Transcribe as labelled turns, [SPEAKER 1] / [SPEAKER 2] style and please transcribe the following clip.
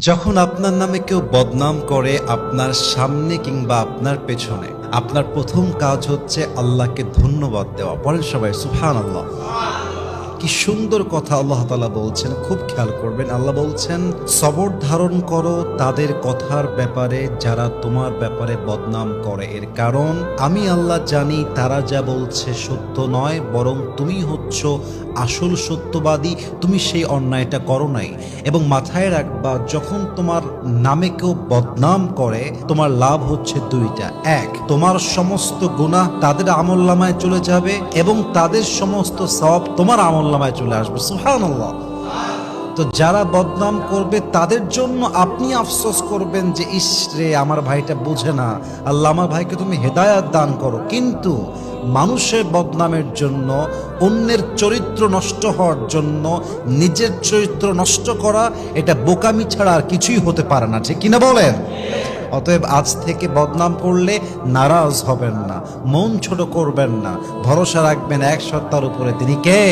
[SPEAKER 1] যখন আপনার নামে কেউ বদনাম করে আপনার সামনে কিংবা আপনার পেছনে, আপনার প্রথম কাজ হচ্ছে আল্লাহকে ধন্যবাদ দেওয়া। পড়েন সবাই সুবহানাল্লাহ। কি সুন্দর কথা আল্লাহ তাআলা বলছেন, খুব খেয়াল করবেন। আল্লাহ বলছেন, সবর ধারণ করো তাদের কথার ব্যাপারে যারা তোমার ব্যাপারে বদনাম করে। এর কারণ আমি আল্লাহ জানি তারা যা বলছে সত্য নয়, বরং তুমি হচ্ছ আসল সত্যবাদী। তুমি সেই অন্যায়টা করো নাই। এবং মাথায় রাখবা, যখন তোমার নামে কেউ বদনাম করে তোমার লাভ হচ্ছে দুইটা। এক, তোমার সমস্ত গুনাহ তাদের আমলনামায় চলে যাবে এবং তাদের সমস্ত সওয়াব তোমার আমলনামায় চলে আসবে। সুবহানাল্লাহ। তো যারা বদনাম করবে তাদের জন্য আপনি আফসোস করবেন যে ইস রে, আমার ভাইটা বোঝে না, আল্লাহ আমার ভাইকে তুমি হেদায়াত দান করো। কিন্তু মানুষের বদনামের জন্য, অন্যের চরিত্র নষ্ট হওয়ার জন্য নিজের চরিত্র নষ্ট করা, এটা বোকামি ছাড়া আর কিছুই হতে পারে না, ঠিক কিনা বলেন? অতএব আজ থেকে বদনাম করলে নারাজ হবেন না, মন ছোট করবেন না, ভরসা রাখবেন এক সত্তার উপরে, তিনি কে?